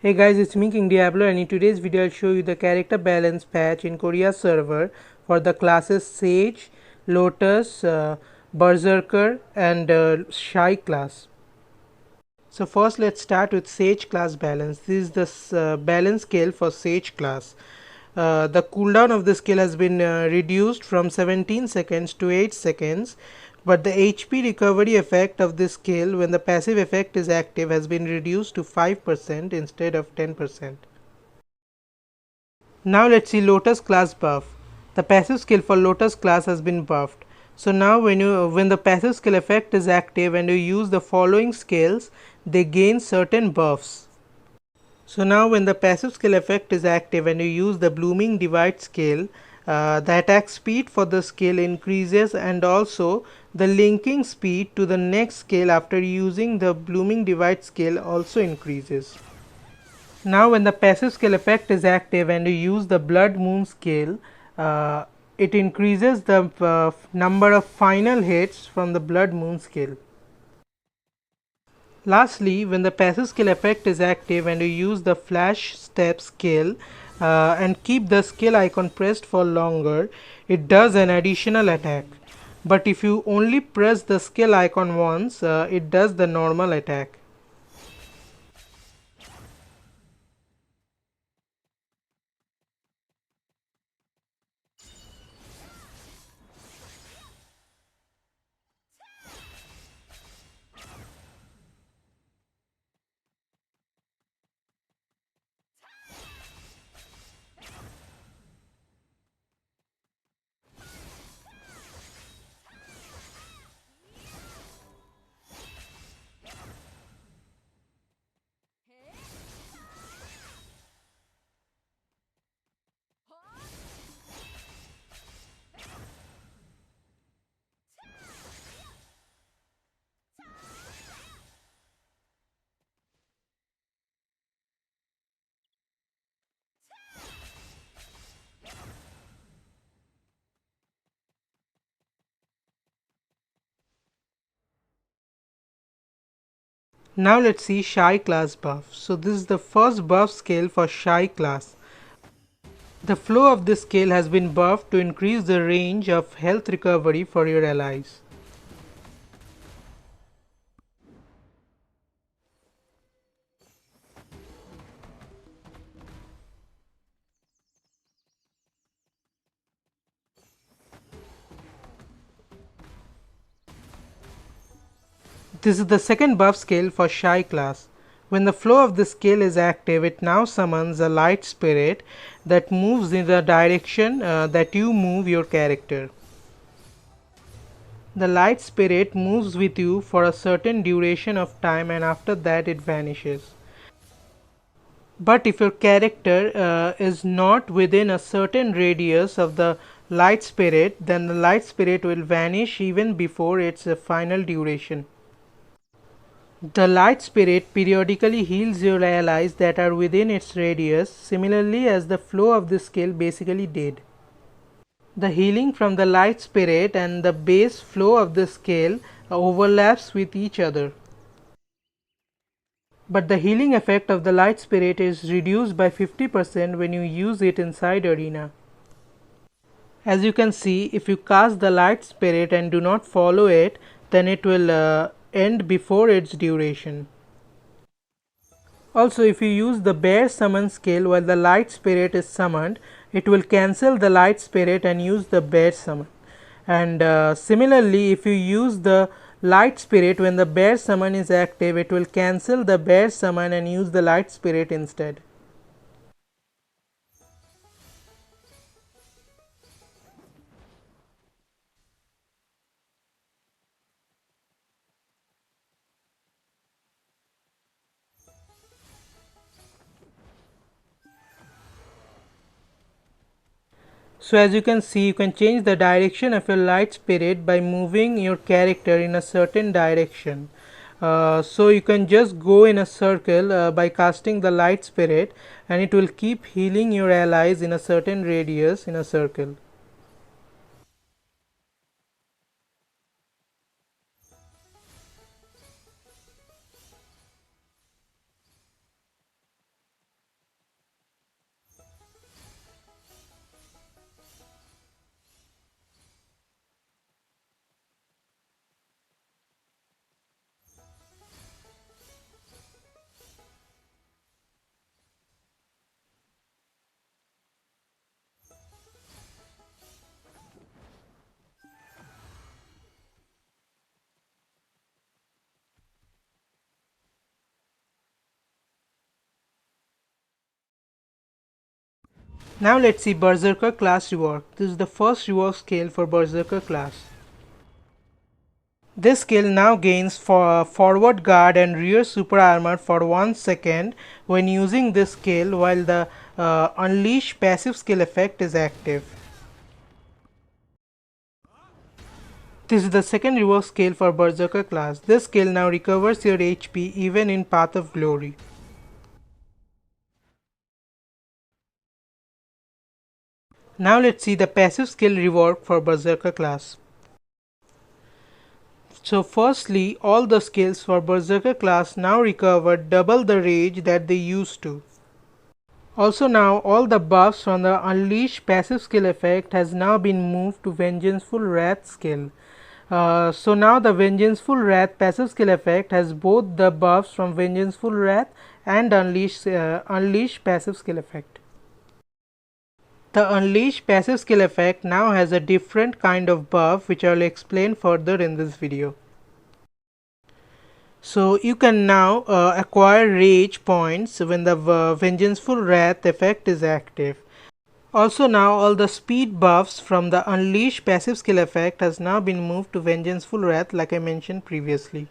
Hey guys, it's me King Diablo, and in today's video I'll show you the character balance patch in Korea server for the classes Sage, Lotus, Berserker and Shai class. So first let's start with Sage class balance. This is the balance scale for Sage class. The cooldown of the skill has been reduced from 17 seconds to 8 seconds, but the HP recovery effect of this skill when the passive effect is active has been reduced to 5% instead of 10%. Now let's see Lotus class buff. The passive skill for Lotus class has been buffed. So now when the passive skill effect is active and you use the following skills, they gain certain buffs. So now when the passive skill effect is active and you use the blooming divide skill, the attack speed for the skill increases and also the linking speed to the next skill after using the blooming divide skill also increases. Now when the passive skill effect is active and you use the blood moon skill, it increases the number of final hits from the blood moon skill. Lastly, when the passive skill effect is active and you use the flash step skill and keep the skill icon pressed for longer, it does an additional attack. But if you only press the skill icon once, it does the normal attack. Now let's see Shai class buff. So this is the first buff scale for Shai class. The flow of this scale has been buffed to increase the range of health recovery for your allies. This is the second buff scale for Shai class. When the flow of this scale is active, it now summons a light spirit that moves in the direction that you move your character. The light spirit moves with you for a certain duration of time and after that it vanishes. But if your character is not within a certain radius of the light spirit, then the light spirit will vanish even before its final duration. The light spirit periodically heals your allies that are within its radius, similarly as the flow of this skill basically did. The healing from the light spirit and the base flow of the skill overlaps with each other. But the healing effect of the light spirit is reduced by 50% when you use it inside arena. As you can see, if you cast the light spirit and do not follow it, then it will end before its duration. Also, if you use the bear summon skill while the light spirit is summoned, it will cancel the light spirit and use the bear summon. And similarly, if you use the light spirit when the bear summon is active, it will cancel the bear summon and use the light spirit instead. So as you can see, you can change the direction of your light spirit by moving your character in a certain direction. So you can just go in a circle by casting the light spirit, and it will keep healing your allies in a certain radius in a circle. Now let's see berserker class rework. This is the first rework skill for berserker class. This skill now gains forward guard and rear super armor for 1 second when using this skill while the unleash passive skill effect is active. This is the second rework skill for berserker class. This skill now recovers your HP even in Path of Glory. Now let's see the passive skill rework for berserker class. So firstly, all the skills for berserker class now recover double the rage that they used to. Also now all the buffs from the unleash passive skill effect has now been moved to vengeful wrath skill. So now the vengeful wrath passive skill effect has both the buffs from vengeful wrath and unleash passive skill effect. The unleash passive skill effect now has a different kind of buff which I will explain further in this video. So you can now acquire rage points when the vengeful wrath effect is active. Also now all the speed buffs from the unleash passive skill effect has now been moved to vengeful wrath like I mentioned previously.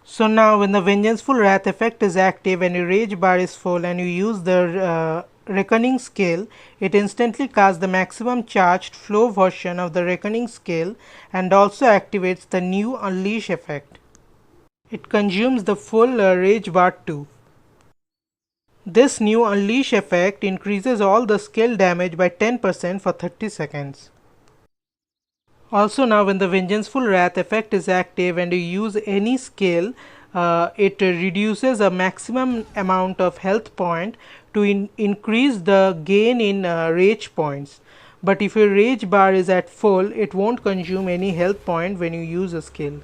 So now when the vengeful wrath effect is active and your rage bar is full and you use the reckoning skill, it instantly casts the maximum charged flow version of the reckoning skill and also activates the new unleash effect. It consumes the full rage bar too. This new unleash effect increases all the skill damage by 10% for 30 seconds. Also now when the vengeful wrath effect is active and you use any skill, it reduces a maximum amount of health point to increase the gain in rage points. But if your rage bar is at full, it won't consume any health point when you use a skill.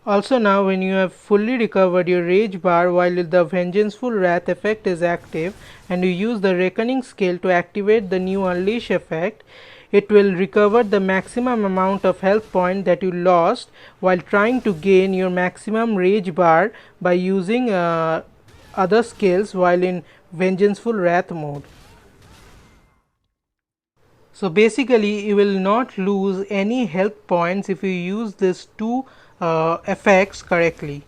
Also now when you have fully recovered your rage bar while the vengeful wrath effect is active and you use the reckoning skill to activate the new unleash effect, it will recover the maximum amount of health point that you lost while trying to gain your maximum rage bar by using other skills while in vengeful wrath mode. So basically you will not lose any health points if you use these two effects correctly.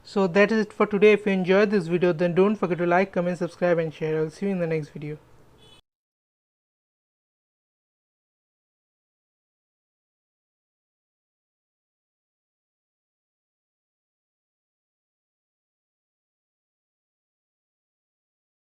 So that is it for today. If you enjoyed this video, then don't forget to like, comment, subscribe and share. I will see you in the next video.